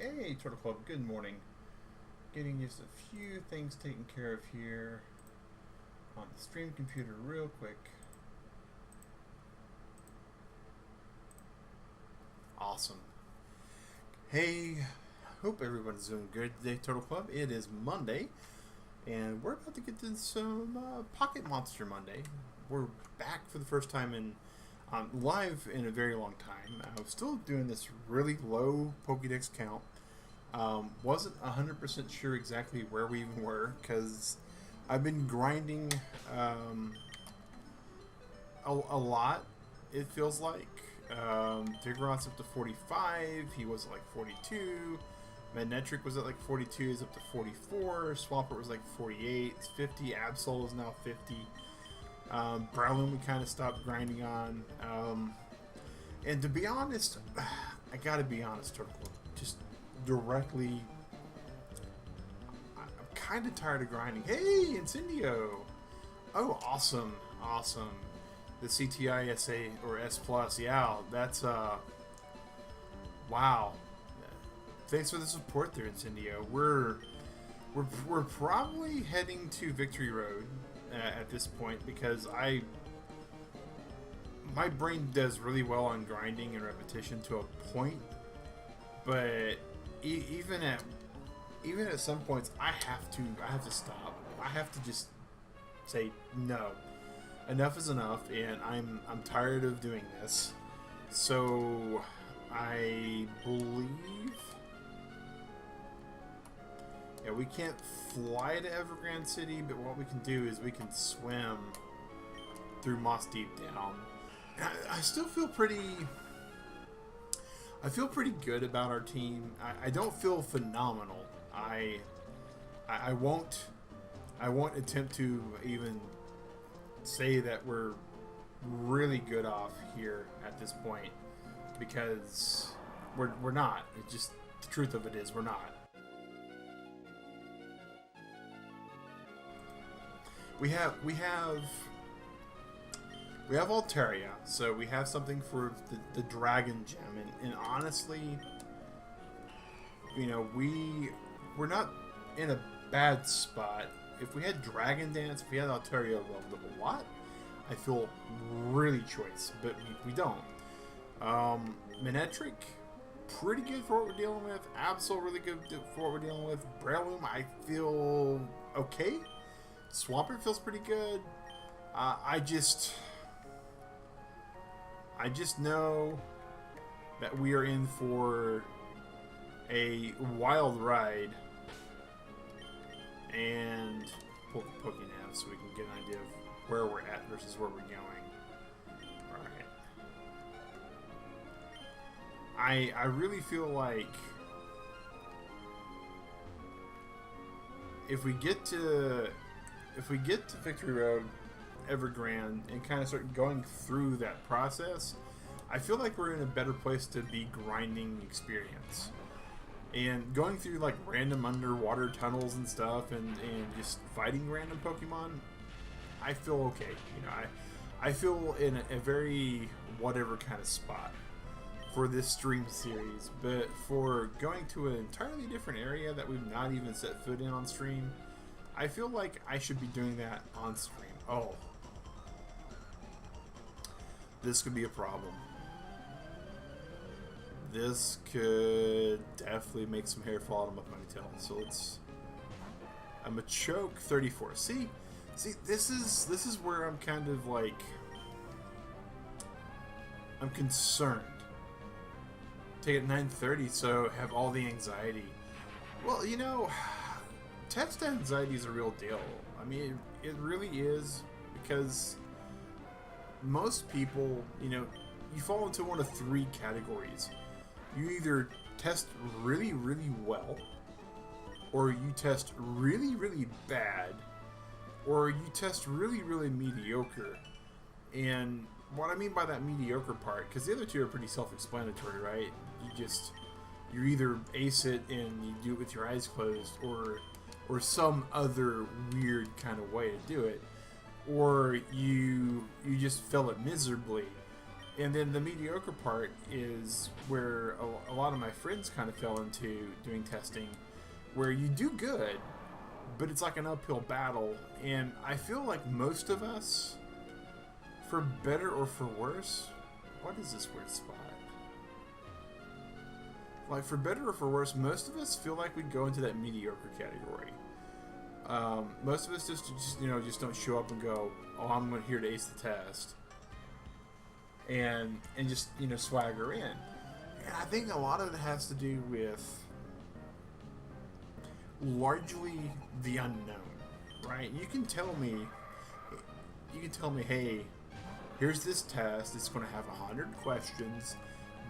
Hey, Turtle Club, good morning. Getting just a few things taken care of here on the stream computer real quick. Awesome. Hey, hope everyone's doing good today, Turtle Club. It is Monday, and we're about to get to some Pocket Monster Monday. We're back for the first time in live in a very long time. I'm still doing this really low Pokédex count. Wasn't 100% sure exactly where we even were because I've been grinding a lot, it feels like. Diggeroth's up to 45, he was at like 42, Magnetric was at like 42, he's up to 44, Swampert was like 48, it's 50, Absol is now 50. Browloom we kind of stopped grinding on. And to be honest, I gotta be honest, Turtle, just directly, I'm kind of tired of grinding. Hey, Incendio! Oh, awesome, awesome. The CTI SA or S Plus, yeah, that's wow. Thanks for the support there, Incendio. We're probably heading to Victory Road at this point because my brain does really well on grinding and repetition to a point, but even at some points I have to stop. I have to just say no. Enough is enough, and I'm tired of doing this. So I believe, yeah, we can't fly to Evergrande City, but what we can do is we can swim through Moss Deep Down. I still feel pretty. I feel pretty good about our team. I don't feel phenomenal. I won't attempt to even say that we're really good off here at this point because we're not. It's just the truth of it is we're not. We have Altaria, so we have something for the Dragon Gem, and honestly, you know, we're not in a bad spot. If we had Dragon Dance, if we had Altaria leveled up a lot, I feel really choice, but we don't. Magnetric, pretty good for what we're dealing with. Absol, really good for what we're dealing with. Browloom, I feel okay. Swampert feels pretty good. I just know that we are in for a wild ride, and pull the Pokénav so we can get an idea of where we're at versus where we're going. Alright. I really feel like if we get to Victory Road, Evergrande, and kind of start going through that process, I feel like we're in a better place to be grinding experience. And going through like random underwater tunnels and stuff and just fighting random Pokemon, I feel okay. You know, I feel in a very whatever kind of spot for this stream series. But for going to an entirely different area that we've not even set foot in on stream, I feel like I should be doing that on stream. Oh. This could be a problem. This could definitely make some hair fall out of my ponytail. So I'm a choke 34. See, this is where I'm kind of like, I'm concerned. Take it 9:30, so have all the anxiety. Well, you know, text anxiety is a real deal. I mean, it really is, because most people, you know, you fall into one of three categories. You either test really, really well, or you test really, really bad, or you test really, really mediocre. And what I mean by that mediocre part, because the other two are pretty self-explanatory, right? You either ace it and you do it with your eyes closed, or some other weird kind of way to do it, or you just fail it miserably And then the mediocre part is where a lot of my friends kind of fell into doing testing, where you do good, but it's like an uphill battle. And I feel like most of us, for better or for worse, what is this weird spot? Like, for better or for worse, most of us feel like we go into that mediocre category. Most of us just don't show up and go, oh, I'm here to ace the test, and just swagger in. And I think a lot of it has to do with largely the unknown, right? You can tell me, hey, here's this test. It's going to have 100 questions.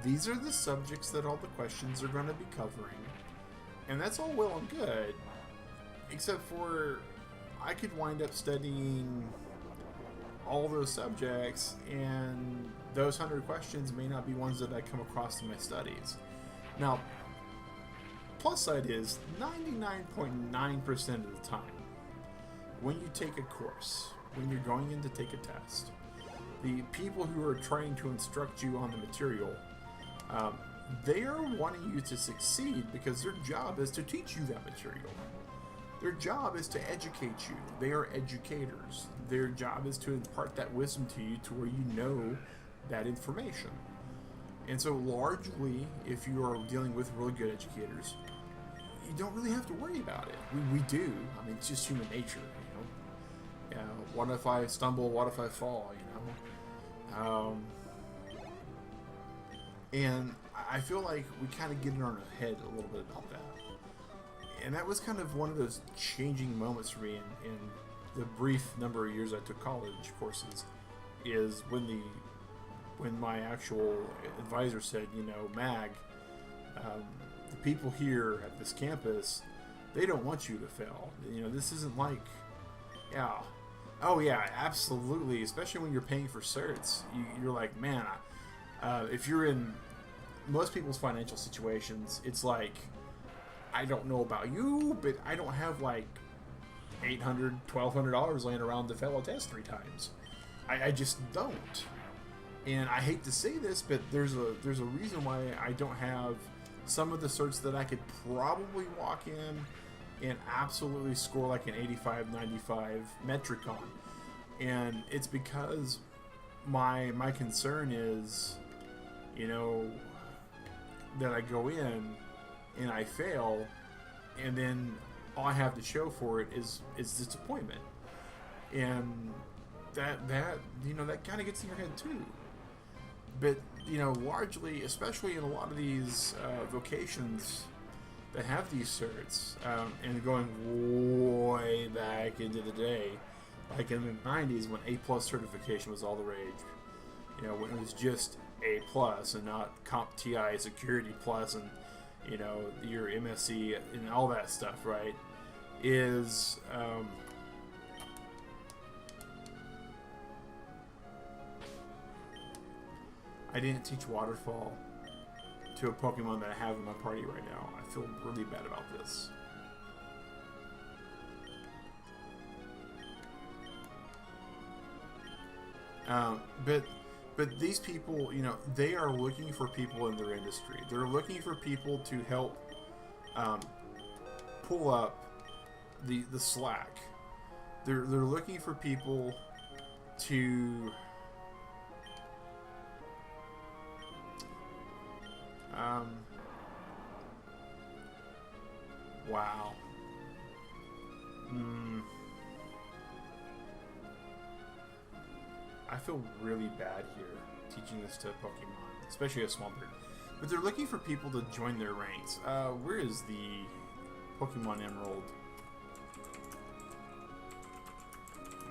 These are the subjects that all the questions are going to be covering, and that's all well and good. Except for, I could wind up studying all those subjects, and those 100 questions may not be ones that I come across in my studies. Now, plus side is 99.9% of the time, when you take a course, when you're going in to take a test, the people who are trying to instruct you on the material, they are wanting you to succeed because their job is to teach you that material. Their job is to educate you. They are educators. Their job is to impart that wisdom to you to where you know that information. And so largely, if you are dealing with really good educators, you don't really have to worry about it. We do. I mean, it's just human nature, what if I stumble? What if I fall? And I feel like we kind of get in our head a little bit about that. And that was kind of one of those changing moments for me in the brief number of years I took college courses, is when my actual advisor said, Mag, the people here at this campus, they don't want you to fail. This isn't like, oh yeah, absolutely. Especially when you're paying for certs, you're like, man, if you're in most people's financial situations, it's like, I don't know about you, but I don't have like $800, $1,200 laying around to fail a test 3 times. I just don't. And I hate to say this, but there's a reason why I don't have some of the certs that I could probably walk in and absolutely score like an 85, 95 metric on. And it's because my concern is, that I go in and I fail, and then all I have to show for it is disappointment. And that kind of gets in your head too. But largely, especially in a lot of these vocations that have these certs, and going way back into the day, like in the 90s when A+ certification was all the rage, when it was just A+ and not CompTIA Security Plus and your MSc and all that stuff, right? Is I didn't teach Waterfall to a Pokemon that I have in my party right now. I feel really bad about this. But these people, they are looking for people in their industry. They're looking for people to help pull up the slack. They're looking for people to wow. I feel really bad here teaching this to Pokemon, especially a small bird. But they're looking for people to join their ranks. Where is the Pokemon Emerald?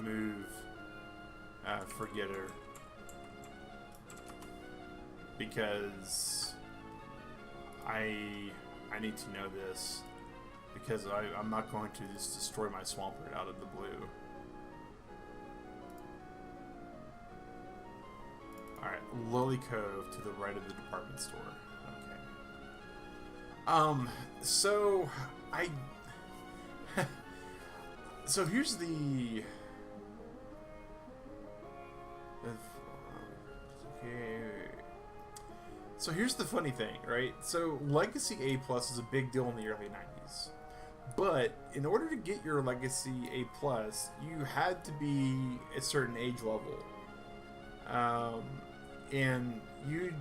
Move. Forget her. Because I need to know this. Because I'm not going to just destroy my Swampert out of the blue. Alright, Lily Cove to the right of the department store. Okay. So so here's the okay. So here's the funny thing, right? So Legacy A Plus is a big deal in the early 90s. But in order to get your Legacy A Plus, you had to be a certain age level. And you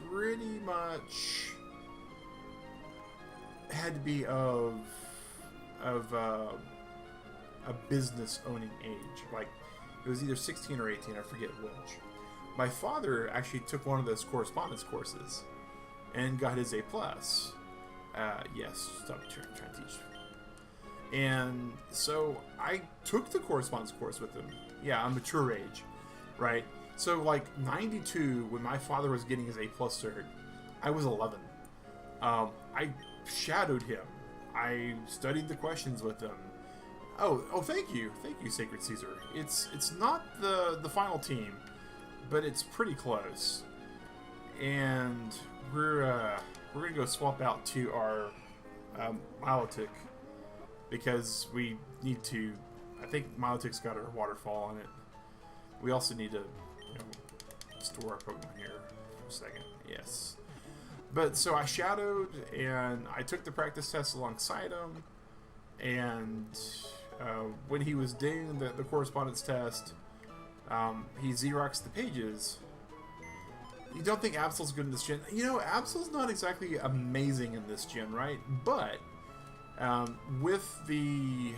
pretty much had to be of a business owning age. Like, it was either 16 or 18, I forget which. My father actually took one of those correspondence courses and got his A plus. Yes, stop trying to teach. And so I took the correspondence course with him. Yeah, I'm mature age, right? So like 92, when my father was getting his A plus cert, I was 11. I shadowed him. I studied the questions with him. Oh, thank you, Sacred Caesar. It's not the final team, but it's pretty close. And we're gonna go swap out to our Milotic because we need to. I think Milotic's got our waterfall on it. We also need to store our Pokemon here for a second. Yes. But so I shadowed and I took the practice test alongside him, and when he was doing the correspondence test, he Xeroxed the pages. You don't think Absol's good in this gen? Absol's not exactly amazing in this gen, right? But with the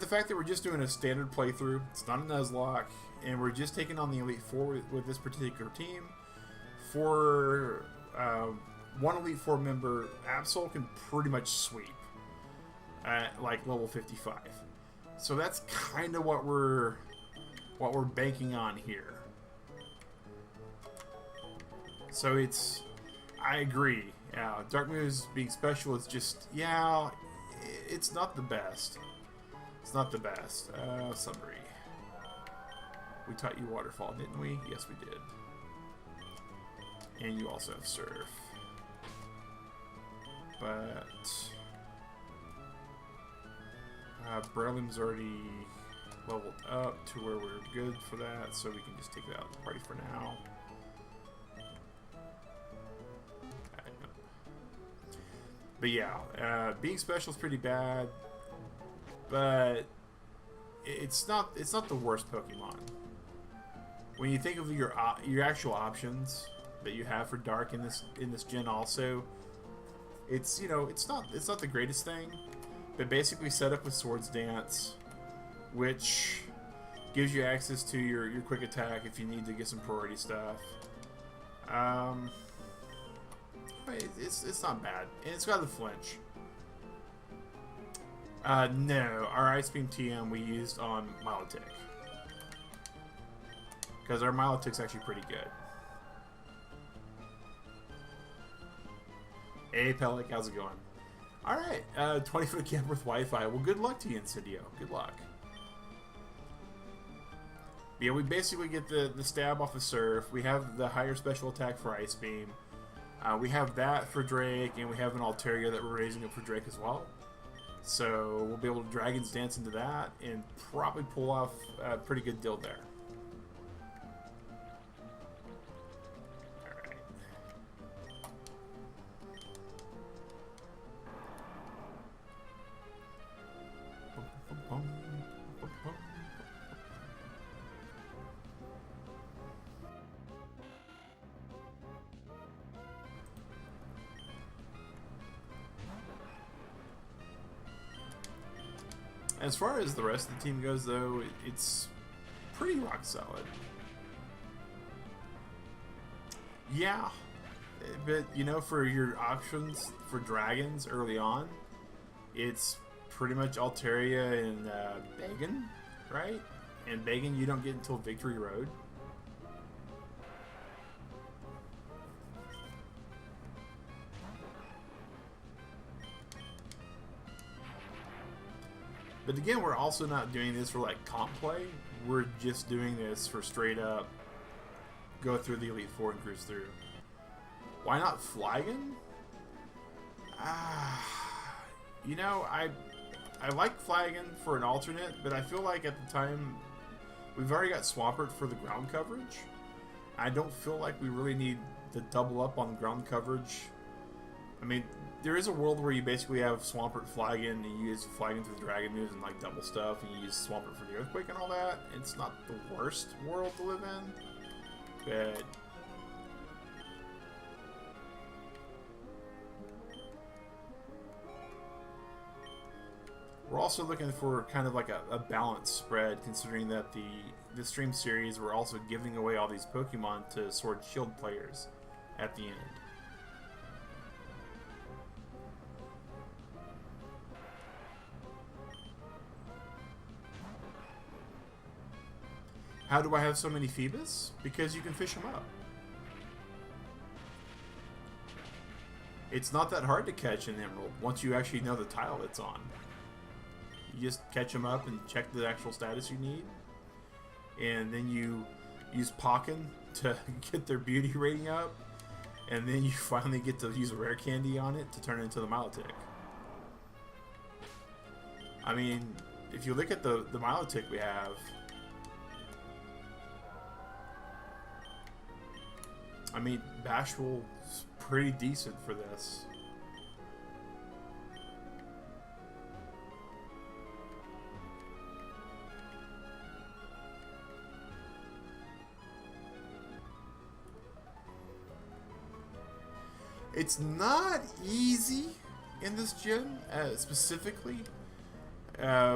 fact that we're just doing a standard playthrough, it's not a Nuzlocke, and we're just taking on the Elite Four with this particular team. For one Elite Four member, Absol can pretty much sweep at like level 55. So that's kind of what we're banking on here. So I agree. Dark Moves being special is just, it's not the best. It's not the best. Summary. We taught you Waterfall, didn't we? Yes, we did. And you also have Surf. But Brelim's already leveled up to where we're good for that, so we can just take that out of the party for now. But yeah, being special is pretty bad, but it's not the worst Pokemon. When you think of your actual options that you have for Dark in this gen, also, it's not the greatest thing, but basically set up with Swords Dance, which gives you access to your quick attack if you need to get some priority stuff. It's not bad, and it's got the flinch. No, our Ice Beam TM we used on Milotic, because our Milotic's actually pretty good. Hey Pelic, how's it going? Alright, 20-foot camp with Wi-Fi. Well, good luck to you, Incendio. Good luck. Yeah, we basically get the stab off of Surf. We have the higher special attack for Ice Beam. We have that for Drake, and we have an Altaria that we're raising up for Drake as well. So we'll be able to Dragon's Dance into that and probably pull off a pretty good deal there. Alright. As far as the rest of the team goes, though, it's pretty rock solid. Yeah, but for your options for dragons early on, it's pretty much Altaria and Bagan, right? And Bagan you don't get until Victory Road. But again, we're also not doing this for like comp play. We're just doing this for straight up go through the Elite Four and cruise through. Why not Flygon? I like Flygon for an alternate, but I feel like at the time we've already got Swampert for the ground coverage, I don't feel like we really need to double up on ground coverage. I mean, there is a world where you basically have Swampert Flagon, and you use Flagon for the Dragon moves and like double stuff, and you use Swampert for the Earthquake and all that. It's not the worst world to live in, but we're also looking for kind of like a balanced spread, considering that the stream series, we're also giving away all these Pokemon to Sword Shield players at the end. How do I have so many Phoebus? Because you can fish them up. It's not that hard to catch an Emerald once you actually know the tile it's on. You just catch them up and check the actual status you need. And then you use Pokken to get their beauty rating up. And then you finally get to use a rare candy on it to turn it into the Milotic. I mean, if you look at the Milotic we have, I mean, Bashful's pretty decent for this. It's not easy in this gen, specifically.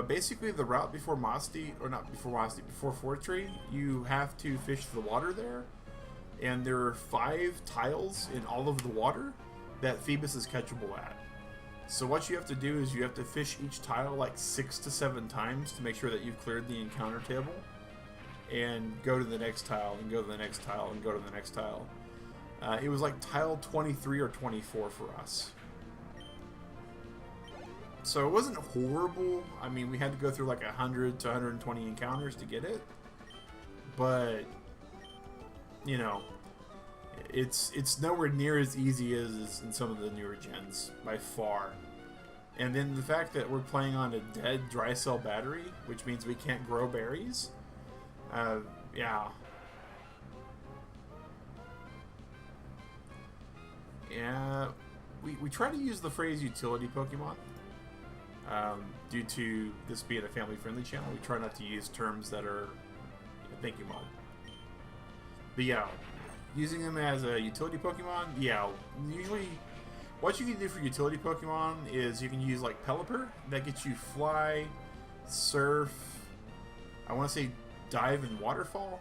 Basically, the route before Mosty, or not before Mosty, before Fortree, you have to fish the water there. And there are 5 tiles in all of the water that Phoebus is catchable at. So what you have to do is you have to fish each tile like 6 to 7 times to make sure that you've cleared the encounter table. And go to the next tile, and go to the next tile, and go to the next tile. It was like tile 23 or 24 for us. So it wasn't horrible. I mean, we had to go through like 100 to 120 encounters to get it. But, you know, it's nowhere near as easy as in some of the newer gens, by far. And then the fact that we're playing on a dead dry cell battery, which means we can't grow berries. Yeah. Yeah, we try to use the phrase utility Pokemon. Due to this being a family-friendly channel, we try not to use terms that are, thank you, Mom. But yeah, using them as a utility Pokemon, yeah, usually what you can do for utility Pokemon is you can use like Pelipper, that gets you Fly, Surf, I want to say Dive and Waterfall,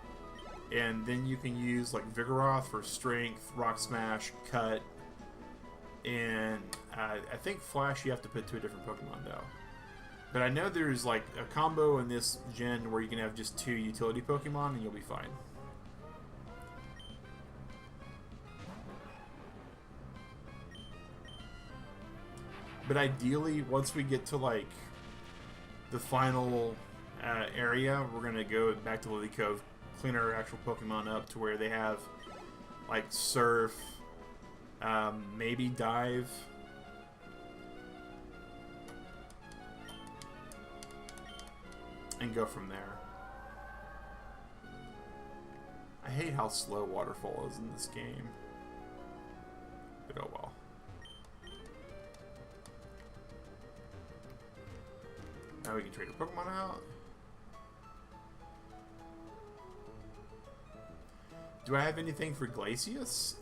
and then you can use like Vigoroth for Strength, Rock Smash, Cut, and I think Flash you have to put to a different Pokemon though. But I know there's like a combo in this gen where you can have just 2 utility Pokemon and you'll be fine. But ideally, once we get to like the final area, we're gonna go back to Lily Cove, clean our actual Pokemon up to where they have like Surf, maybe Dive, and go from there. I hate how slow Waterfall is in this game, but oh well. Now we can trade a Pokemon out. Do I have anything for Glacius?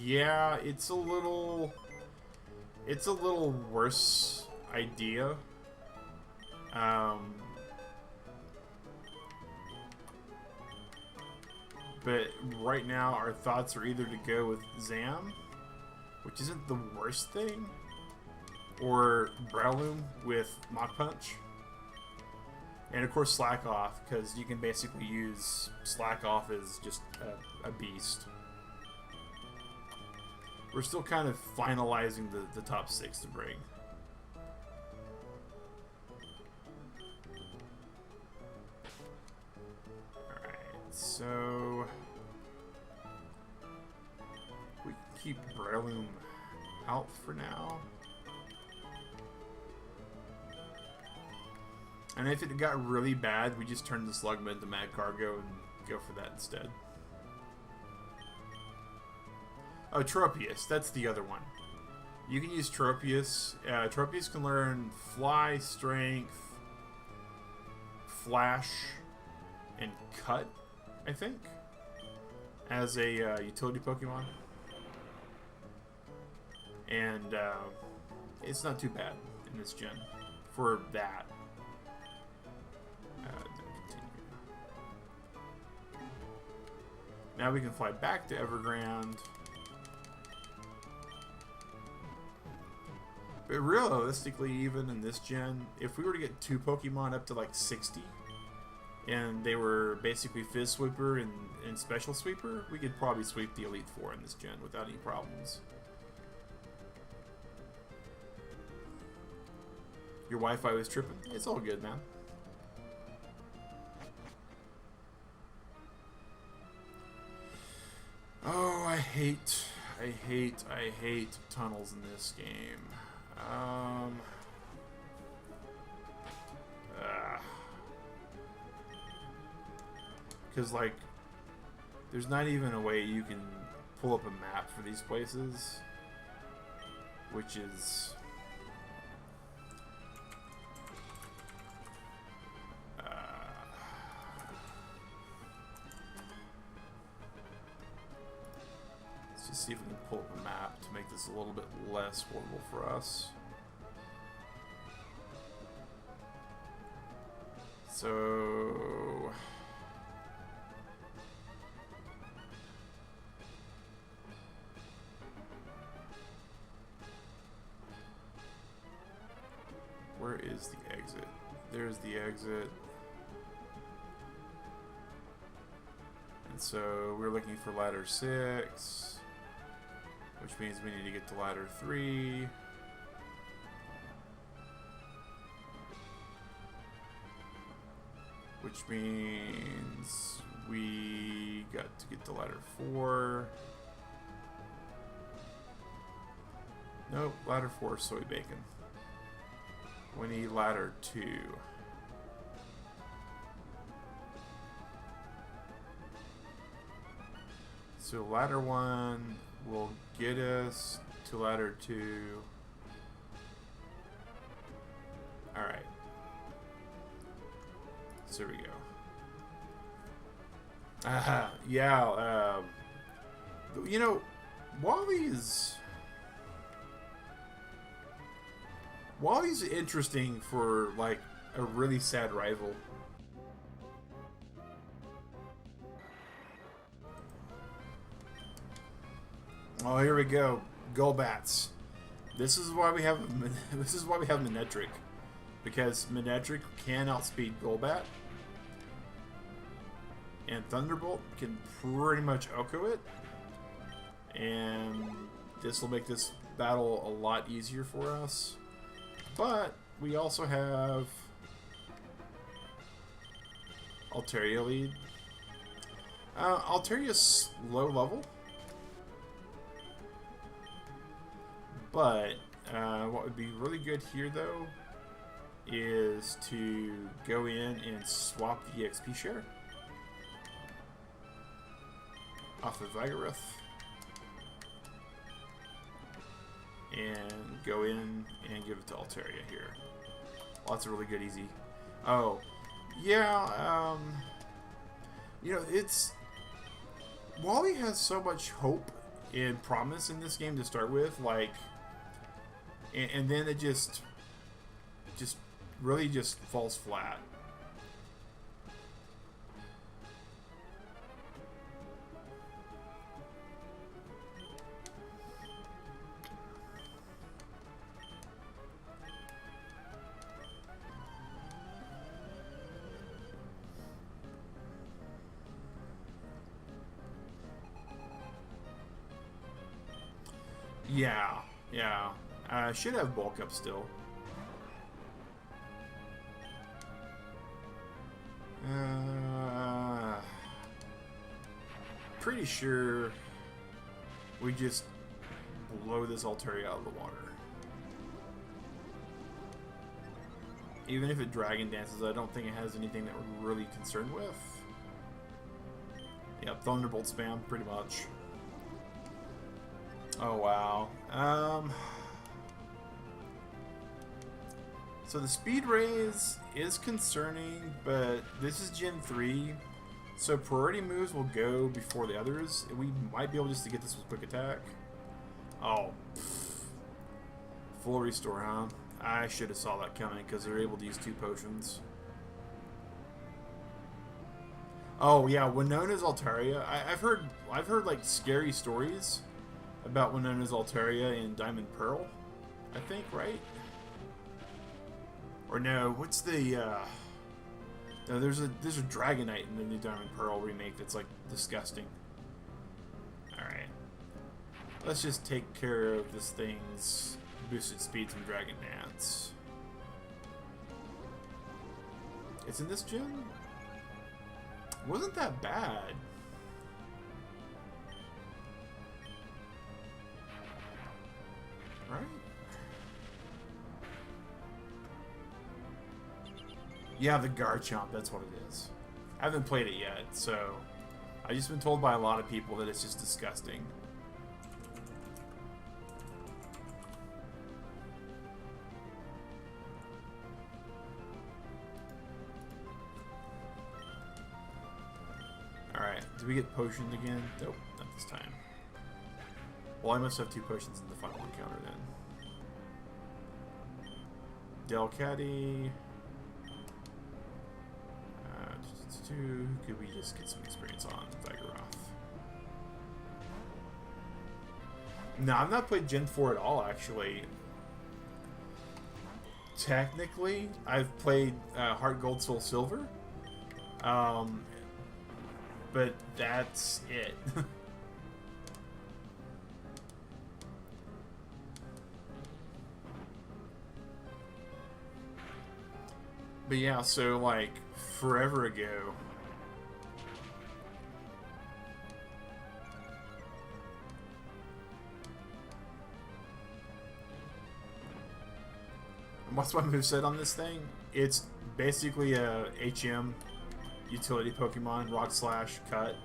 Yeah, it's a little worse idea. But right now our thoughts are either to go with Zam, which isn't the worst thing, or Breloom with Mach Punch. And of course Slack Off, because you can basically use Slack Off as just a beast. We're still kind of finalizing the top 6 to bring. Alright, so we can keep Breloom out for now. And if it got really bad, we just turn the Slugma into Mad Cargo and go for that instead. Oh, Tropius. That's the other one. You can use Tropius. Tropius can learn Fly, Strength, Flash, and Cut, I think, as a utility Pokemon. And it's not too bad in this gen for that. Now we can fly back to Evergrande. But realistically, even in this gen, if we were to get 2 Pokemon up to like 60, and they were basically Fizz Sweeper and Special Sweeper, we could probably sweep the Elite Four in this gen without any problems. Your Wi-Fi was tripping? It's all good, man. Oh, I hate tunnels in this game. Because, like, there's not even a way you can pull up a map for these places, which is... let's just see if we can pull up a map to make this a little bit less horrible for us. So... where is the exit? There's the exit. And so we're looking for ladder 6, which means we need to get to ladder 3. Which means we got to get to ladder 4. Nope, ladder 4 is soy bacon. We need ladder 2. So ladder 1 will get us to ladder 2. Alright. So there we go. Yeah, you know, Wally's interesting for, like, a really sad rival. Oh, here we go. Golbats. This is why we have Manectric, because Manectric can outspeed Golbat, and Thunderbolt can pretty much Oko it, and this will make this battle a lot easier for us. But we also have Altaria lead. Altaria's low level, but what would be really good here though is to go in and swap the EXP share off of Vigoroth and go in and give it to Altaria here. Lots of really good easy. Oh, yeah, you know, it's... Wally has so much hope and promise in this game to start with, like, and then it just really just falls flat. Yeah. Should have bulk up still. Pretty sure we just blow this Altaria out of the water. Even if it Dragon Dances, I don't think it has anything that we're really concerned with. Yeah, Thunderbolt spam, pretty much. Oh wow. So the speed raise is concerning, but this is Gen 3, so priority moves will go before the others. We might be able just to get this with quick attack. Oh, pff. Full restore, huh? I should have saw that coming because they're able to use 2 potions. Oh yeah, Winona's Altaria. I've heard like scary stories about Winona's Altaria in Diamond Pearl. I think, right? Or no, what's the no, there's a Dragonite in the new Diamond Pearl remake that's like disgusting. Alright. Let's just take care of this thing's boosted speed from Dragon Dance. It's in this gen? Wasn't that bad. Right? Yeah, the Garchomp, that's what it is. I haven't played it yet, so I've just been told by a lot of people that it's just disgusting. Alright, did we get potioned again? Nope, not this time. Well, I must have 2 potions in the final encounter then. Delcatty. Could we just get some experience on Vigoroth? No, I've not played Gen 4 at all, actually. Technically, I've played Heart Gold, Soul Silver. But that's it. But yeah, so like forever ago. And what's my moveset on this thing? It's basically a HM utility Pokemon, Rock Slash, Cut.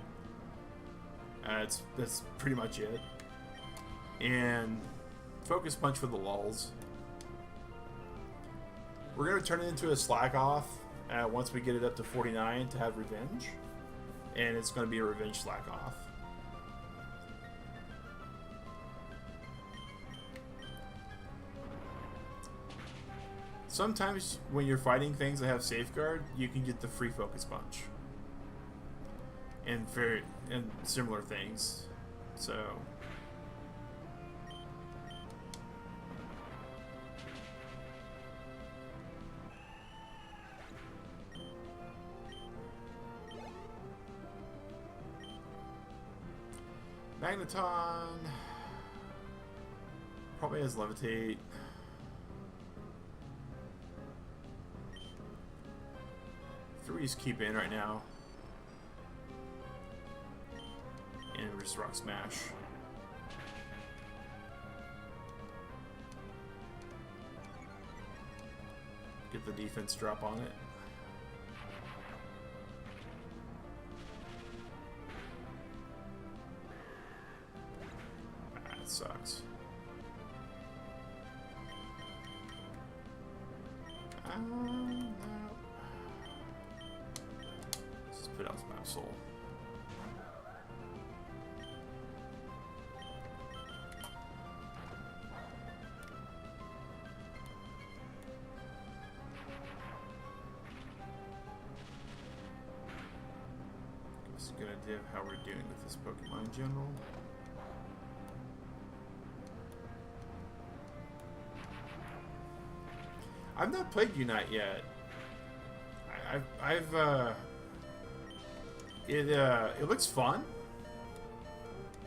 That's pretty much it. And Focus Punch for the lulz. We're going to turn it into a Slack Off once we get it up to 49 to have Revenge. And it's going to be a Revenge Slack Off. Sometimes when you're fighting things that have Safeguard, you can get the free Focus Punch. And similar things. So... Magneton probably has Levitate. We just keep in right now. And we're just Rock Smash. Get the defense drop on it. Ah, it sucks. No. Just put out my soul. Just a good idea of how we're doing with this Pokemon in general. I've not played Unite yet. It looks fun,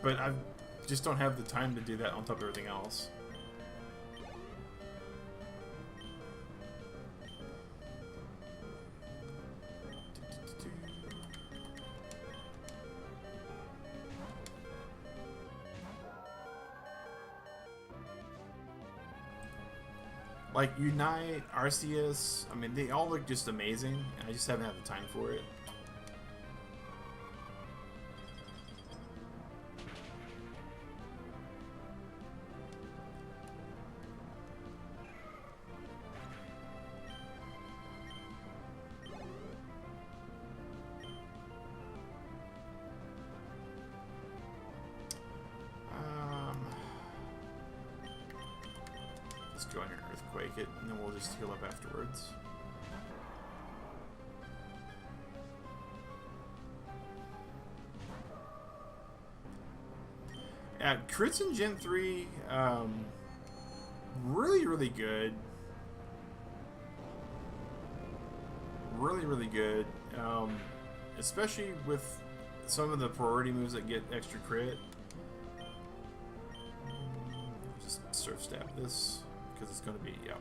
but I just don't have the time to do that on top of everything else. Like Unite, Arceus, I mean, they all look just amazing, and I just haven't had the time for it. go in and earthquake it, and then we'll just heal up afterwards. Crits in Gen 3, really, really good. Really, really good. Especially with some of the priority moves that get extra crit. Just surf stab this, because it's going to be, yeah.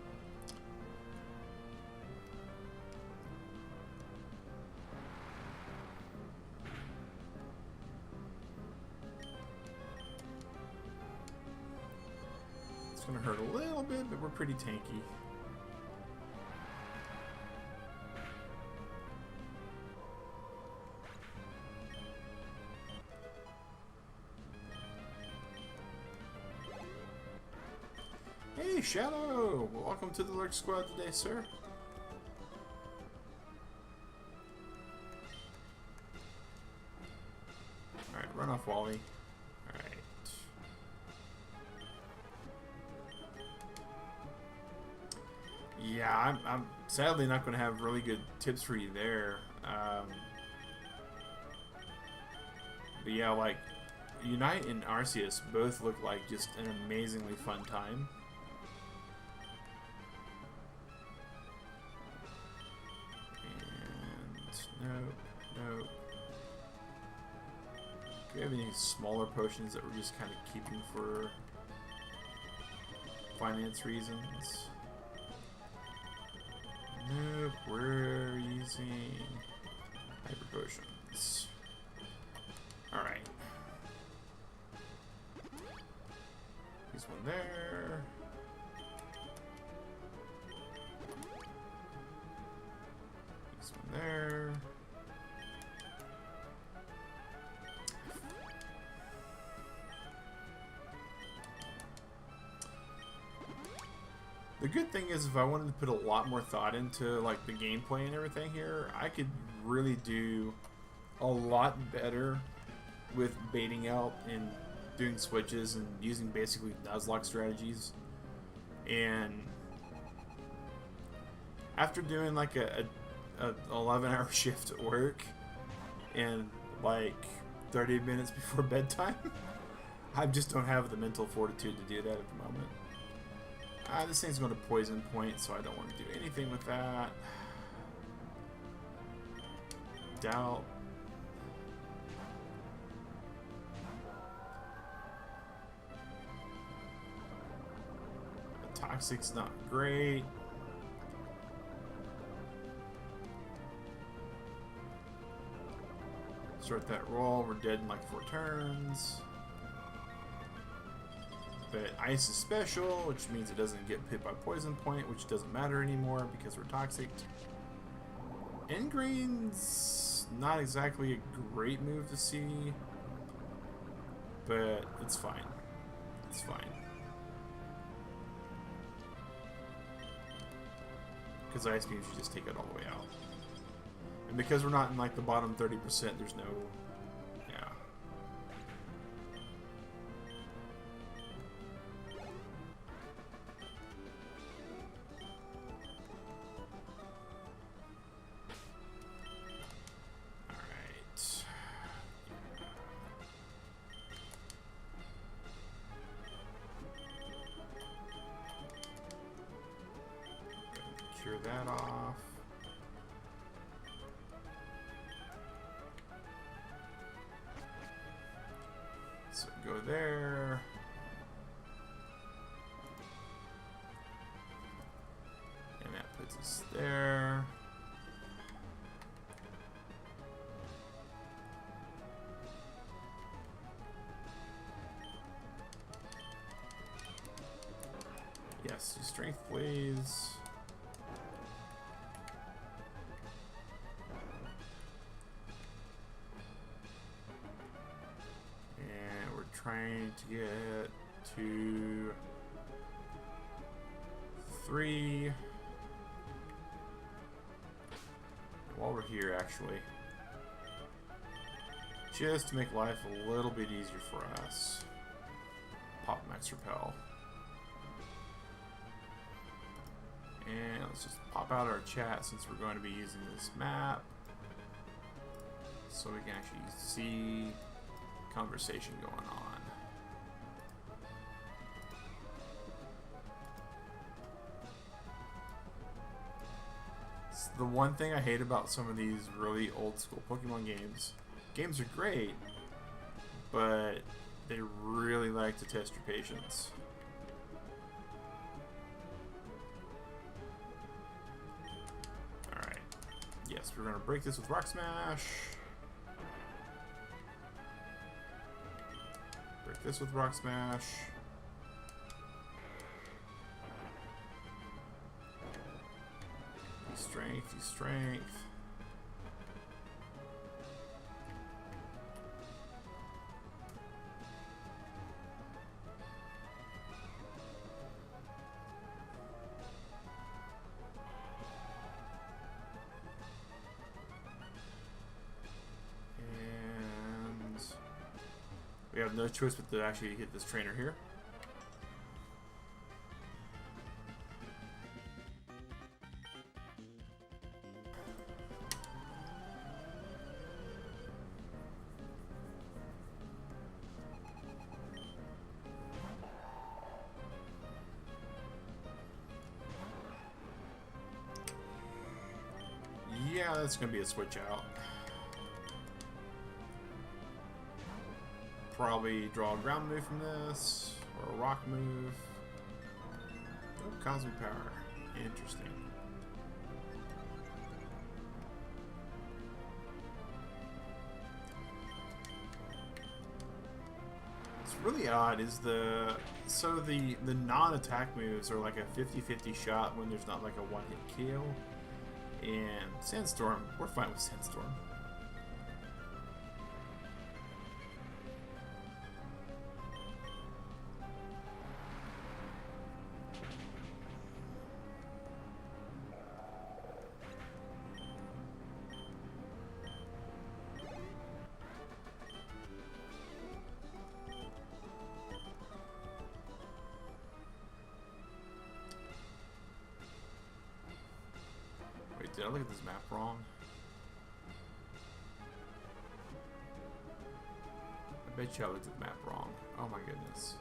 It's going to hurt a little bit, but we're pretty tanky. Hey, Shadow! Welcome to the Lurk Squad today, sir. Alright, run off Wally. Alright. Yeah, I'm sadly not going to have really good tips for you there. But yeah, like, Unite and Arceus both look like just an amazingly fun time. Nope. Do we have any smaller potions that we're just kind of keeping for finance reasons? Nope, we're using hyper potions. Alright. Use one there. Use one there. The good thing is, if I wanted to put a lot more thought into like the gameplay and everything here, I could really do a lot better with baiting out and doing switches and using basically Nuzlocke strategies. And after doing like a 11-hour shift at work and like 30 minutes before bedtime, I just don't have the mental fortitude to do that at the moment. This thing's going to poison point, so I don't want to do anything with that. Doubt. Toxic's not great. Start that roll. We're dead in like 4 turns. But Ice is special, which means it doesn't get hit by Poison Point, which doesn't matter anymore because we're toxic. Ingraine's not exactly a great move to see, but it's fine. It's fine. Because Ice Beams, you just take it all the way out. And because we're not in like the bottom 30%, there's no... yeah. Alright. Cure that off. So go there. And that puts us there. Yes, your strength, please. Trying to get to 3. While we're here, actually, just to make life a little bit easier for us, pop Max Repel. And let's just pop out our chat since we're going to be using this map, so we can actually see conversation going on. It's the one thing I hate about some of these really old school Pokemon games. Games are great, but they really like to test your patience. Alright. Yes, we're going to break this with Rock Smash. Break this with Rock Smash. Use strength, use strength. We have no choice but to actually hit this trainer here. Yeah, that's going to be a switch out. Probably draw a ground move from this, or a rock move. Oh, Cosmic Power. Interesting. It's really odd, is the non-attack moves are like a 50-50 shot when there's not like a one-hit kill. And Sandstorm, we're fine with Sandstorm. Did I look at this map wrong? I bet you I looked at the map wrong. Oh my goodness.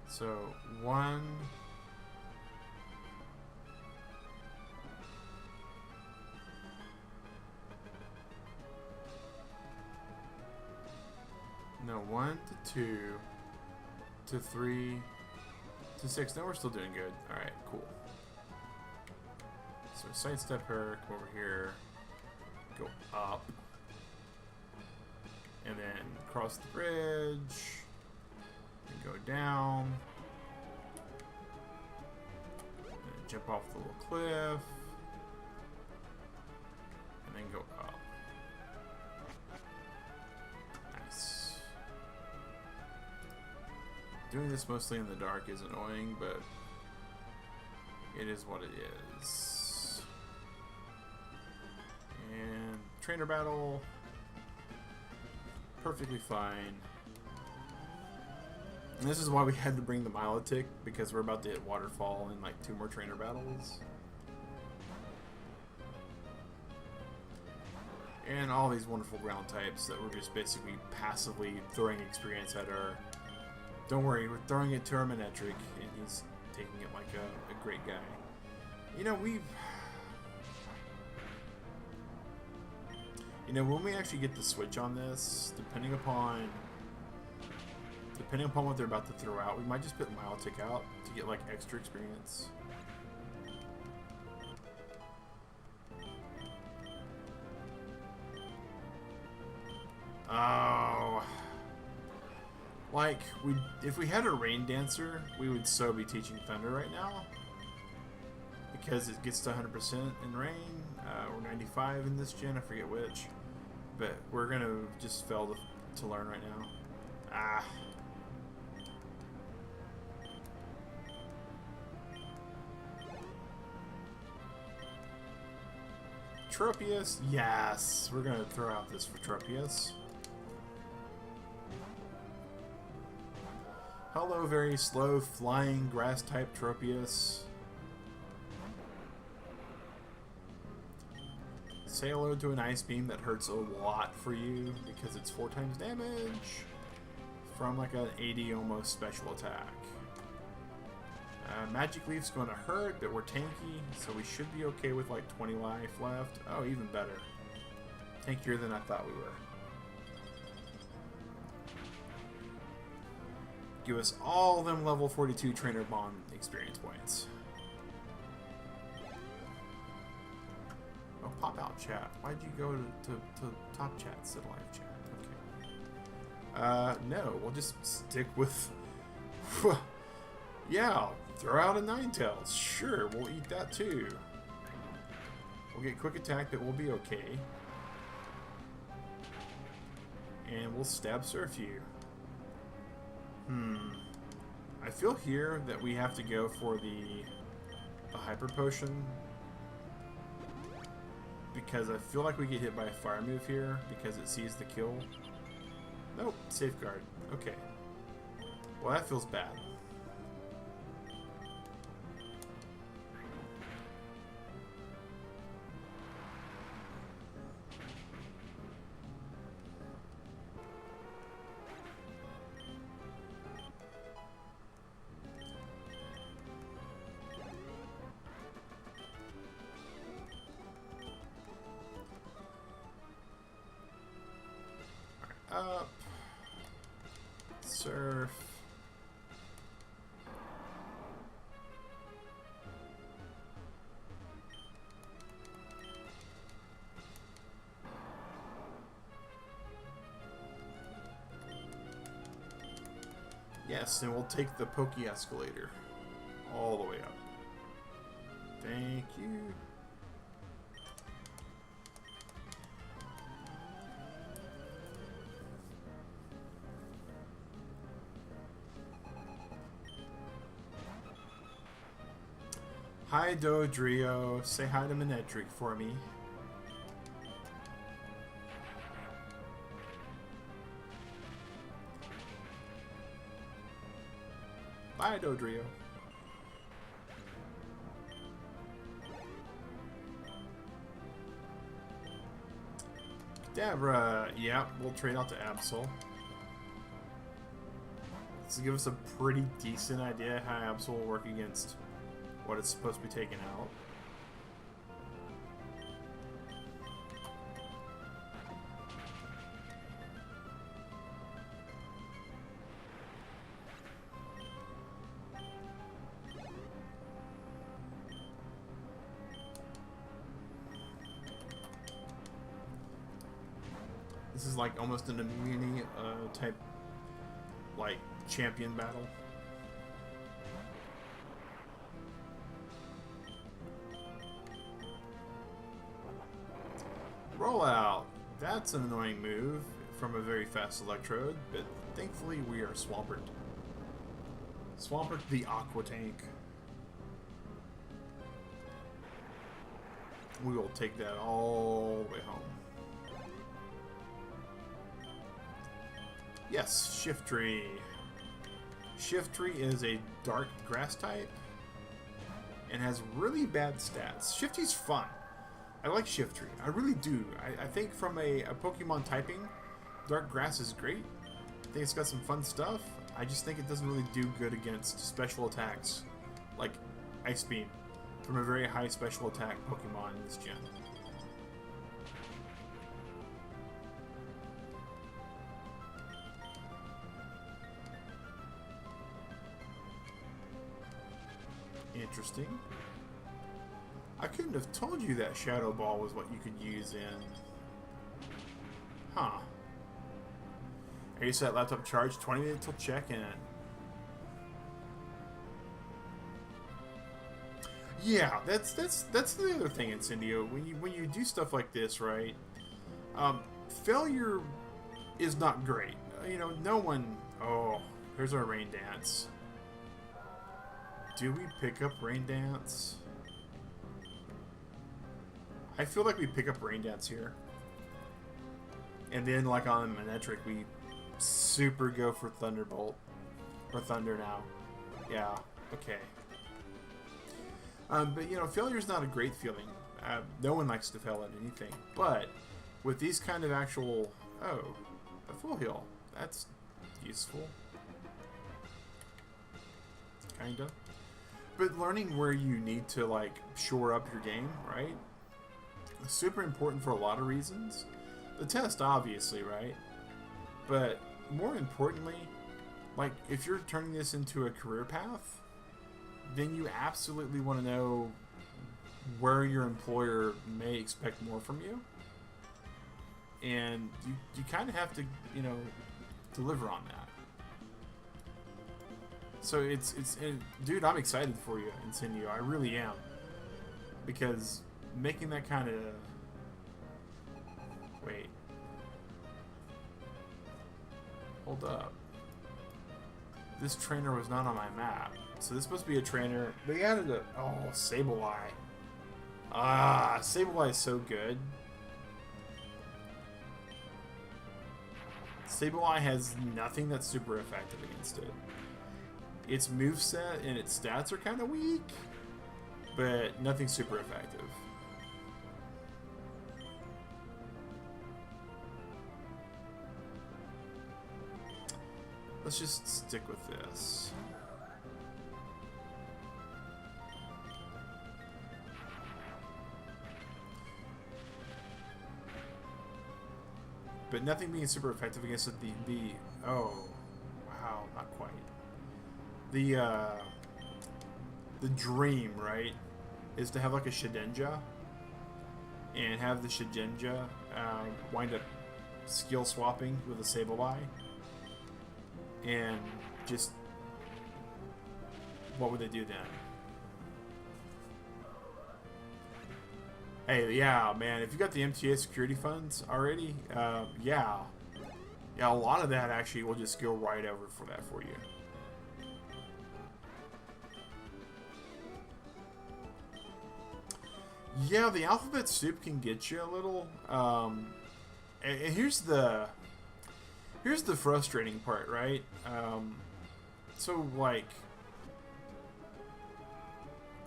So, one... No, 1 to 2 to 3 to 6. No, we're still doing good. Alright, cool. So sidestep her, come over here, go up, and then cross the bridge, and go down, and then jump off the little cliff, and then go up. Doing this mostly in the dark is annoying, but it is what it is. And trainer battle, perfectly fine. And this is why we had to bring the Milotic, because we're about to hit Waterfall in like 2 more trainer battles. And all these wonderful ground types that we're just basically passively throwing experience at our... Don't worry, we're throwing it to our Manectric, and he's taking it like a great guy. You know, when we actually get the switch on this, depending upon what they're about to throw out, we might just put Milotic out to get like extra experience. Oh. Like, if we had a Rain Dancer, we would so be teaching Thunder right now. Because it gets to 100% in Rain, or 95 in this gen, I forget which. But we're gonna just fail to learn right now. Ah. Tropius, yes! We're gonna throw out this for Tropius. Hello, very slow flying grass type Tropius. Say hello to an ice beam that hurts a lot for you because it's 4 times damage from like an 80 almost special attack. Magic Leaf's going to hurt, but we're tanky, so we should be okay with like 20 life left. Oh, even better. Tankier than I thought we were. Give us all them level 42 Trainer Bond experience points. Oh, pop out chat. Why'd you go to top chat instead of live chat? Okay. No, we'll just stick with... yeah, throw out a Ninetales. Sure, we'll eat that too. We'll get quick attack, but we'll be okay. And we'll stab surf you. I feel here that we have to go for the hyper potion because I feel like we get hit by a fire move here because it sees the kill. Nope, safeguard. Okay. Well, that feels bad. Up. Surf. Yes, and we'll take the Pokey Escalator all the way up. Thank you. Hi, Dodrio. Say hi to Manedric for me. Bye, Dodrio. Dabra. Yeah, we'll trade out to Absol. This will give us a pretty decent idea how Absol will work against what it's supposed to be taking out. This is like almost an immunity type like champion battle. Rollout. That's an annoying move from a very fast Electrode, but thankfully we are Swampert. Swampert the Aqua Tank. We will take that all the way home. Yes, Shiftry. Shiftry is a dark grass type and has really bad stats. Shifty's fun. I like Shiftry. I really do. I think from a Pokemon typing, Dark Grass is great. I think it's got some fun stuff. I just think it doesn't really do good against special attacks like Ice Beam from a very high special attack Pokemon in this gen. Interesting. I couldn't have told you that Shadow Ball was what you could use in. Huh. Are you set laptop charge? 20 minutes till check-in. Yeah, that's the other thing, Incendio. When you do stuff like this, right? Failure is not great. You know, no one. Oh, here's our Rain Dance. Do we pick up Rain Dance? I feel like we pick up Rain Dance here. And then, like on Manetric, we super go for Thunderbolt. Or Thunder now. Yeah, okay. But, you know, failure's not a great feeling. No one likes to fail at anything. But, with these kind of actual... Oh, a full heal. That's useful. Kinda. But learning where you need to, like, shore up your game, right? Super important for a lot of reasons. The test, obviously, right? But more importantly, like, if you're turning this into a career path, then you absolutely want to know where your employer may expect more from you. And you kind of have to, you know, deliver on that. So dude, I'm excited for you, Incendio. I really am. Because making that kind of... Wait. Hold up. This trainer was not on my map. So this must be a trainer. They added a... Oh, Sableye. Ah, Sableye is so good. Sableye has nothing that's super effective against it. Its moveset and its stats are kind of weak, but nothing super effective. Let's just stick with this. But nothing being super effective against it, oh, wow, not quite. The dream, right, is to have like a Shedinja and have the Shedinja wind up skill swapping with a Sableye and just what would they do then? Hey, yeah, man, if you got the MTA security funds already, yeah, a lot of that actually will just go right over for that for you. Yeah, the alphabet soup can get you a little. And here's the frustrating part, right? So like,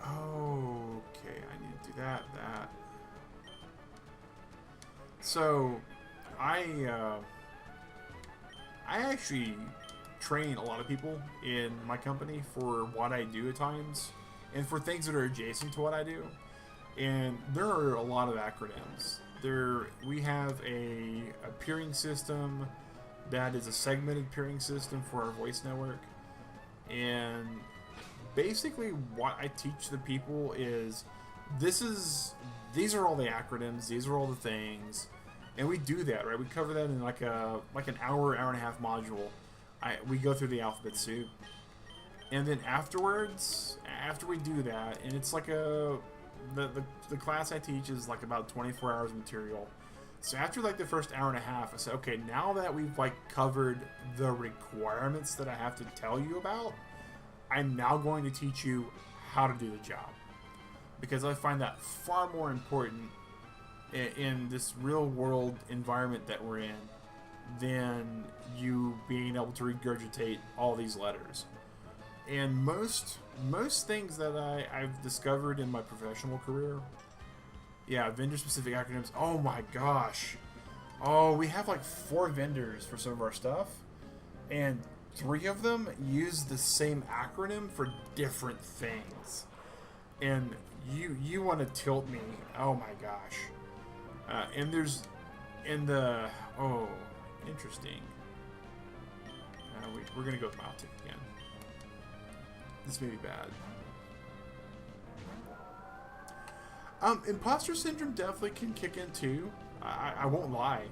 okay, I need to do that. So, I actually train a lot of people in my company for what I do at times, and for things that are adjacent to what I do. And there are a lot of acronyms. We have a peering system that is a segmented peering system for our voice network. And basically what I teach the people is these are all the acronyms, these are all the things. And we do that, right? We cover that in like an hour and a half module. We go through the alphabet soup. And then afterwards, after we do that, and it's like the class I teach is like about 24 hours of material. So after like the first hour and a half, I said, okay, now that we've like covered the requirements that I have to tell you about, I'm now going to teach you how to do the job. Because I find that far more important in this real world environment that we're in than you being able to regurgitate all these letters. And most things that I've discovered in my professional career, yeah, vendor-specific acronyms, oh my gosh. Oh, we have like 4 vendors for some of our stuff, and 3 of them use the same acronym for different things. And you want to tilt me, oh my gosh. And there's, oh, interesting. We're going to go with Maltic again. This may be bad. Imposter syndrome definitely can kick in too. I won't lie.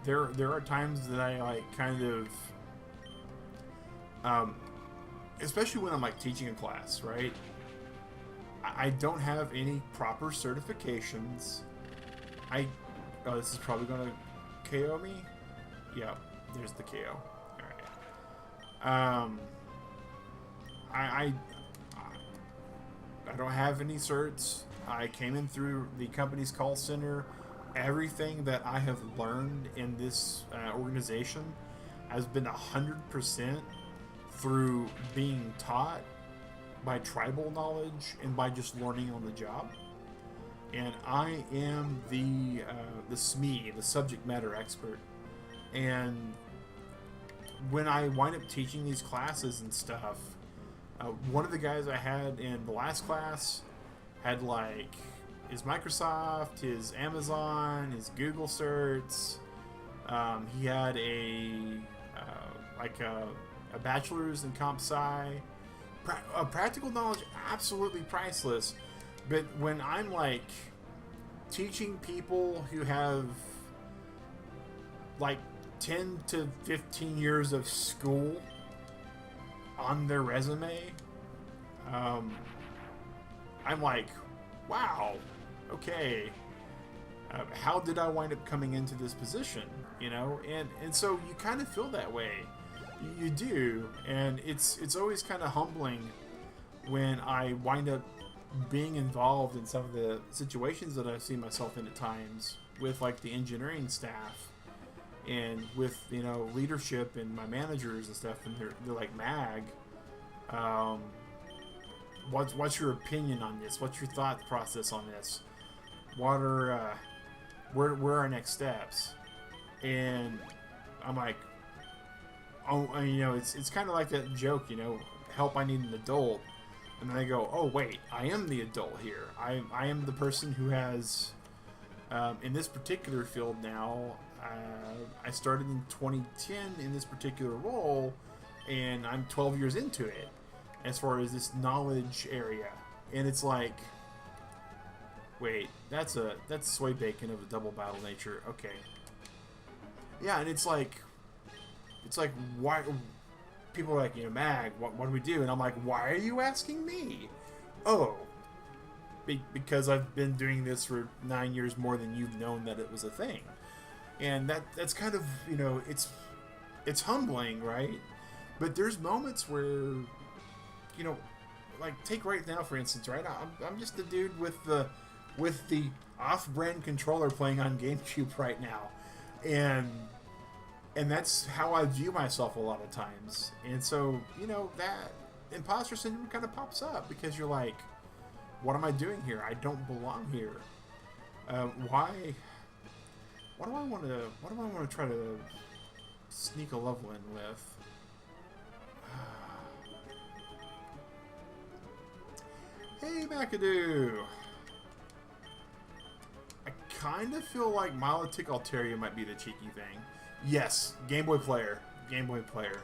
There are times that I like kind of, especially when I'm like teaching a class, right? I don't have any proper certifications. Oh, this is probably gonna KO me. Yeah, there's the KO. All right. I don't have any certs. I came in through the company's call center. Everything that I have learned in this organization has been 100% through being taught by tribal knowledge and by just learning on the job. And I am the SME, the subject matter expert. And when I wind up teaching these classes and stuff, one of the guys I had in the last class had like his Microsoft, his Amazon, his Google certs. He had a bachelor's in comp sci. Practical knowledge, absolutely priceless. But when I'm like teaching people who have like 10 to 15 years of school on their resume, I'm like, wow, okay, how did I wind up coming into this position? You know, and so you kind of feel that way. You do, and it's always kind of humbling when I wind up being involved in some of the situations that I've seen myself in at times with like the engineering staff and with, you know, leadership and my managers and stuff, and they're like, Mag, what's your opinion on this? What's your thought process on this? What are where are our next steps? And I'm like, oh, you know, it's kind of like that joke, you know, help, I need an adult. And then I go, oh wait, I am the adult here. I am the person who has, in this particular field now, I started in 2010 in this particular role, and I'm 12 years into it as far as this knowledge area. And it's like, wait, that's soy bacon of a double battle nature. Okay. Yeah, and it's like why people are like, you know, Mag, what do we do? And I'm like, why are you asking me? Oh, because I've been doing this for 9 years more than you've known that it was a thing. And that's kind of, you know, it's humbling, right? But there's moments where, you know, like take right now for instance, right? I'm just the dude with the off-brand controller playing on GameCube right now, and that's how I view myself a lot of times. And so, you know, that imposter syndrome kind of pops up because you're like, what am I doing here? I don't belong here. What do I want to try to sneak a level in with? Hey, McAdoo! I kind of feel like Milotic Altaria might be the cheeky thing. Yes, Game Boy player. Game Boy player.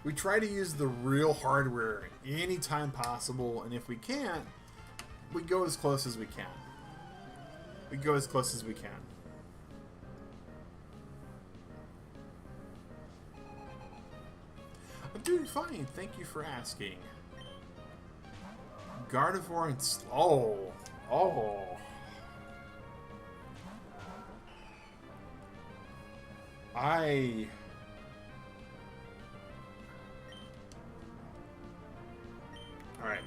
We try to use the real hardware anytime possible, and if we can't, we go as close as we can. We go as close as we can. I'm doing fine, thank you for asking. Gardevoir and oh. Alright,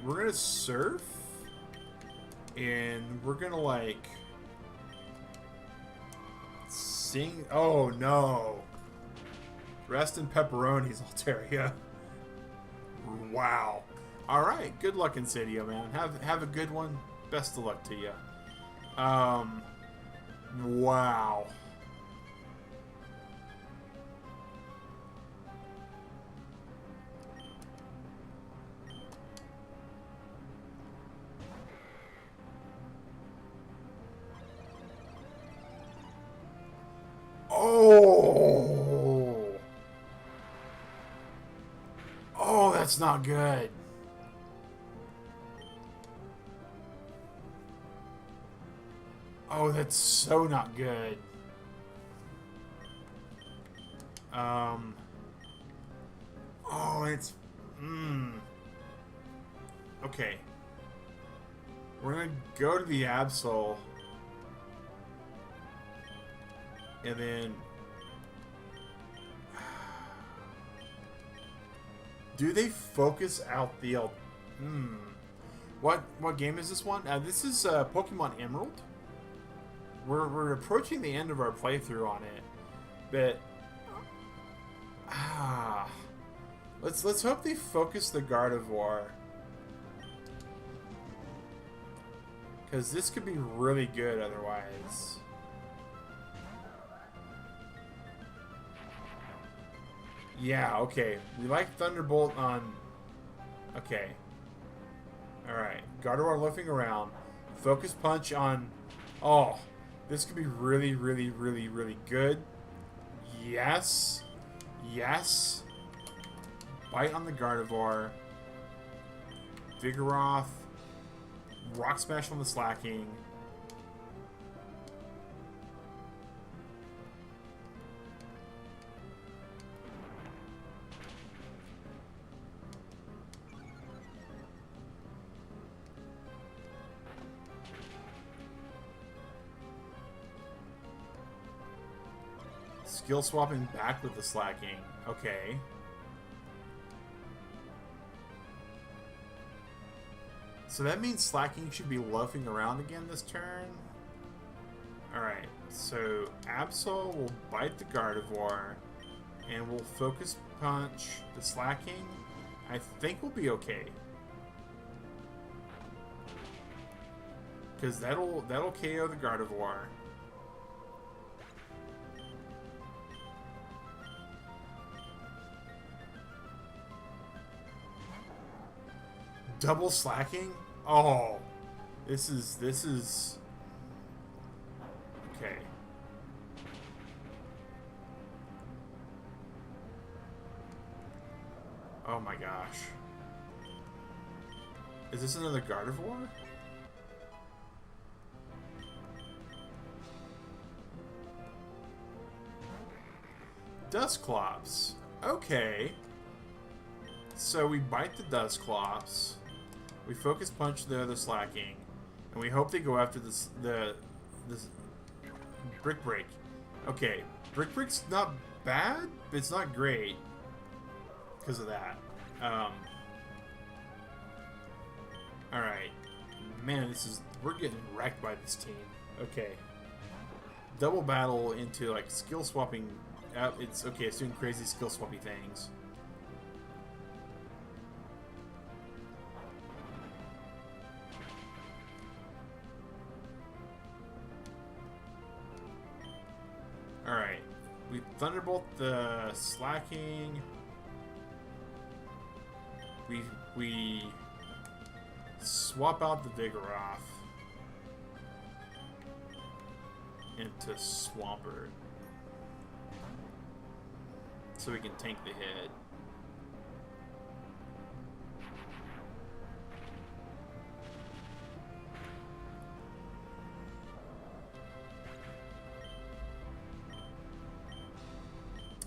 we're gonna surf, and we're gonna like sing. Oh no! Rest in pepperonis, Altaria. Wow. All right, good luck, Insidio, man. Have a good one. Best of luck to you. Wow. Oh. Oh, that's not good. Oh, that's so not good. Oh, it's... Okay. We're gonna go to the Absol. And then... Do they focus out the... What game is this one? This is Pokemon Emerald. We're approaching the end of our playthrough on it, but let's hope they focus the Gardevoir, because this could be really good otherwise. Yeah, okay. We like Thunderbolt on... Okay. Alright. Gardevoir loafing around. Focus Punch on... Oh, this could be really, really, really, really good. Yes. Yes. Bite on the Gardevoir. Vigoroth. Rock Smash on the Slacking. Skill swapping back with the Slacking. Okay. So that means Slacking should be loafing around again this turn. Alright, so Absol will bite the Gardevoir, and we'll Focus Punch the Slacking. I think we'll be okay. Because that'll KO the Gardevoir. Double Slacking? Oh, this is okay. Oh my gosh. Is this another Gardevoir? Dusclops. Okay. So we bite the Dusclops. We Focus Punch the other Slacking, and we hope they go after this Brick Break. Okay, Brick Break's not bad, but it's not great because of that. All right, man, we're getting wrecked by this team. Okay, double battle into like skill swapping. It's okay. It's doing crazy skill swappy things. Alright, we Thunderbolt the Slacking. We swap out the Vigoroth into Swampert, so we can tank the hit.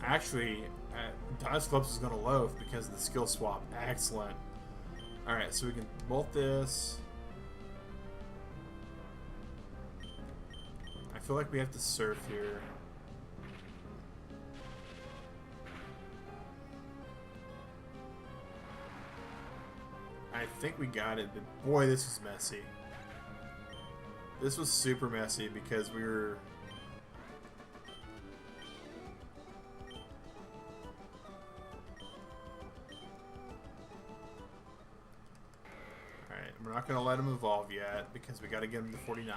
Actually, Dusclops is going to loaf because of the skill swap. Excellent. Alright, so we can bolt this. I feel like we have to surf here. I think we got it, but boy, this was messy. This was super messy because we were... We're not going to let him evolve yet because we got to get him to 49.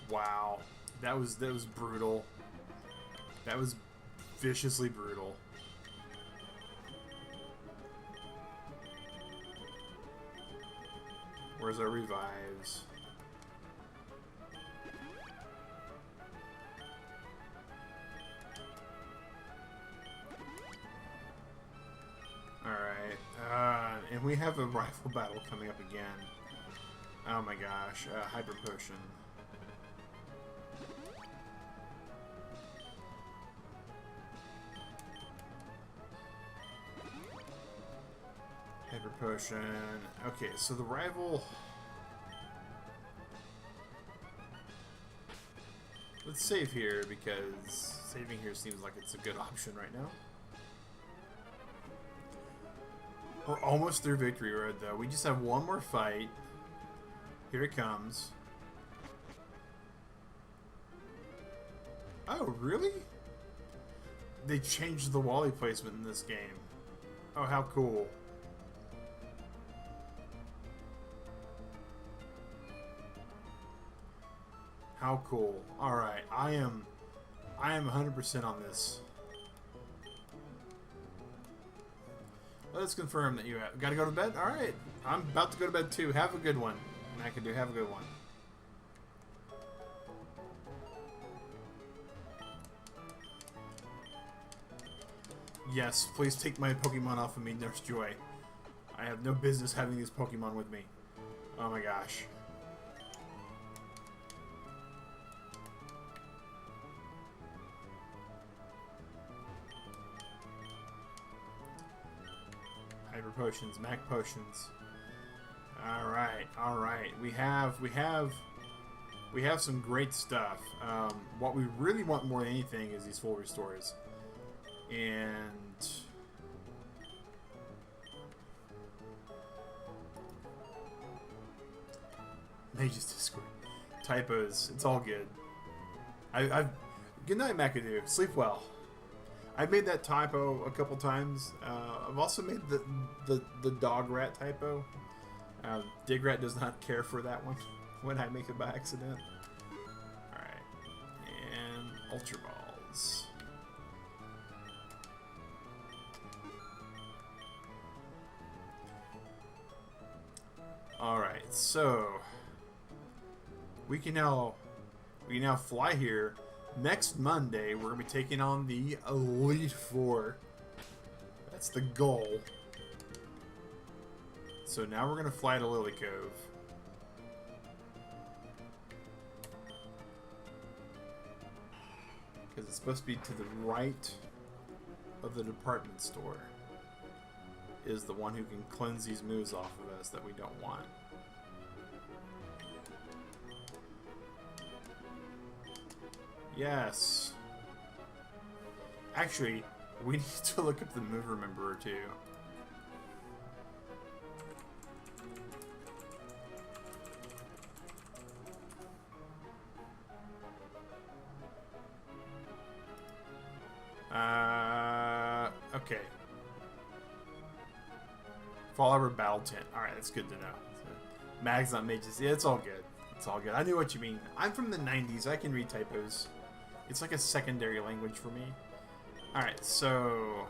Wow, that was brutal. That was viciously brutal. Where's our revives? And we have a rifle battle coming up again. Oh my gosh, Hyper Potion. Hyper Potion. Okay, so the rival... Let's save here because saving here seems like it's a good option right now. We're almost through Victory Road though. We just have one more fight. Here it comes. Oh, really? They changed the Wally placement in this game. Oh, how cool. How cool. Alright, I am 100% on this. Let's confirm that you have... Gotta go to bed? Alright. I'm about to go to bed too. Have a good one. And I can do have a good one. Yes, please take my Pokemon off of me, Nurse Joy. I have no business having these Pokemon with me. Oh my gosh. Hyper Potions, Mac Potions. Alright, alright. We have some great stuff. What we really want more than anything is these full restores. And Mage's Discord. Typos. It's all good. Good night, McAdoo. Sleep well. I've made that typo a couple times. I've also made the dog rat typo. Digrat does not care for that one when I make it by accident. Alright. And Ultra Balls. Alright, so we can now fly here. Next Monday, we're going to be taking on the Elite Four. That's the goal. So now we're going to fly to Lily Cove. Because it's supposed to be to the right of the department store. Is the one who can cleanse these moves off of us that we don't want. Yes. Actually, we need to look up the move rememberer too. Okay. Fall over battle tent. Alright, that's good to know. Mags, not mages. Yeah, it's all good. It's all good. I knew what you mean. I'm from the 90s. I can read typos. It's like a secondary language for me. Alright, so...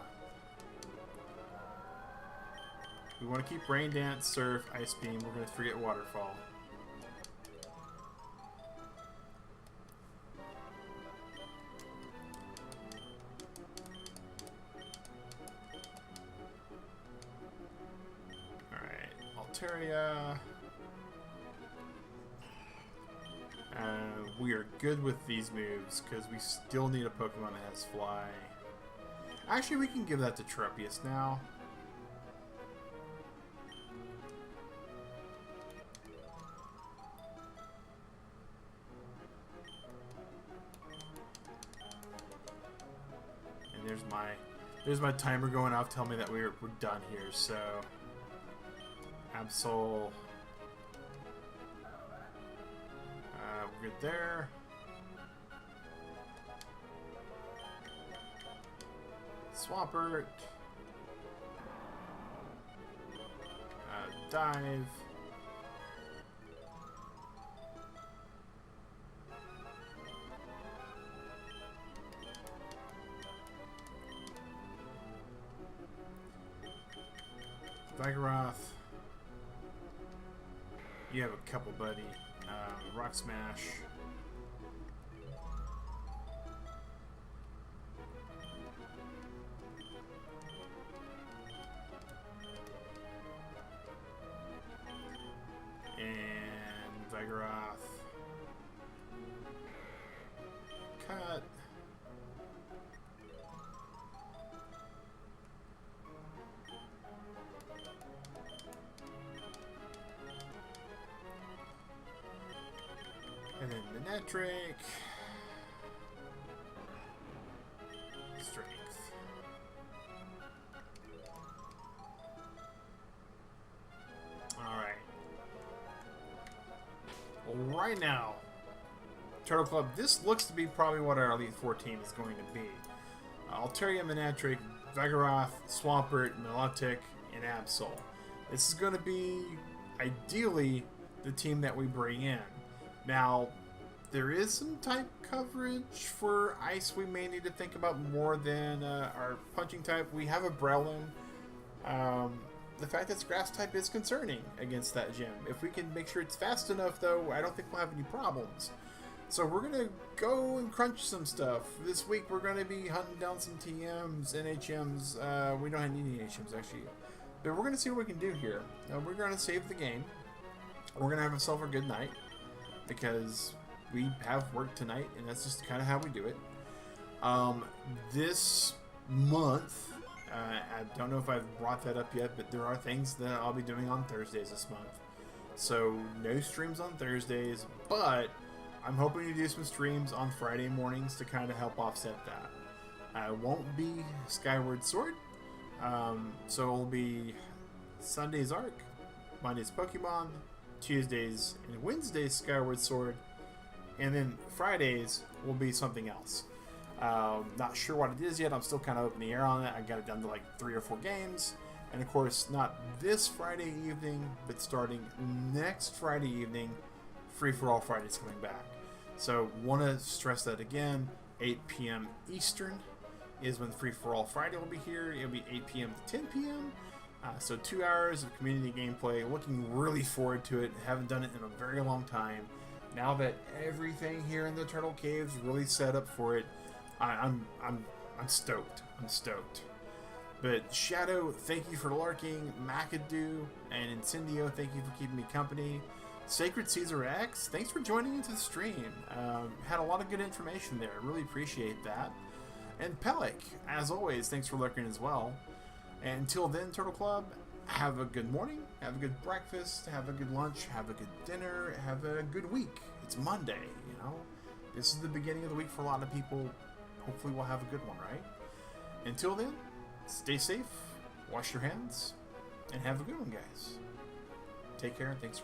we want to keep Rain Dance, Surf, Ice Beam. We're going to forget Waterfall. Altaria. We are good with these moves because we still need a Pokemon that has Fly. Actually, we can give that to Tropius now. And there's my timer going off telling me that we're done here, so Absol. We're good there. Swampert. Dive. Vigoroth. You have a couple, buddy. Rock Smash. And Vigoroth. Cut. And then the Netric. Strength. Alright. Well, right now, Turtle Club, this looks to be probably what our Elite 14 is going to be. Altaria, Manectric, Vigoroth, Swampert, Milotic, and Absol. This is going to be, ideally, the team that we bring in. Now, there is some type coverage for Ice we may need to think about more than our punching type. We have a Breloom. The fact that it's grass type is concerning against that gym. If we can make sure it's fast enough, though, I don't think we'll have any problems. So we're going to go and crunch some stuff. This week we're going to be hunting down some TMs, NHMs. We don't have any NHMs, actually. But we're going to see what we can do here. We're going to save the game. We're going to have ourselves a good night. Because we have work tonight, and that's just kind of how we do it. This month, I don't know if I've brought that up yet, but there are things that I'll be doing on Thursdays this month. So, no streams on Thursdays, but I'm hoping to do some streams on Friday mornings to kind of help offset that. It won't be Skyward Sword, so it'll be Sunday's Arc, Monday's Pokemon, Tuesdays and Wednesdays Skyward Sword, and then Fridays will be something else. Not sure what it is yet. I'm still kind of up in the air on it. I got it down to like 3 or 4 games. And of course, not this Friday evening, but starting next Friday evening, Free for All Friday's coming back. So, want to stress that again. 8 p.m. Eastern is when Free for All Friday will be here. It'll be 8 p.m. to 10 p.m. So 2 hours of community gameplay. Looking really forward to it. Haven't done it in a very long time. Now that everything here in the Turtle Cave's really set up for it, I'm stoked. I'm stoked. But Shadow, thank you for lurking. McAdoo and Incendio, thank you for keeping me company. Sacred Caesar X, thanks for joining into the stream. Had a lot of good information there. Really appreciate that. And Pellic, as always, thanks for lurking as well. And until then, Turtle Club, have a good morning, have a good breakfast, have a good lunch, have a good dinner, have a good week. It's Monday, you know. This is the beginning of the week for a lot of people. Hopefully we'll have a good one, right? Until then, stay safe, wash your hands, and have a good one, guys. Take care, and thanks for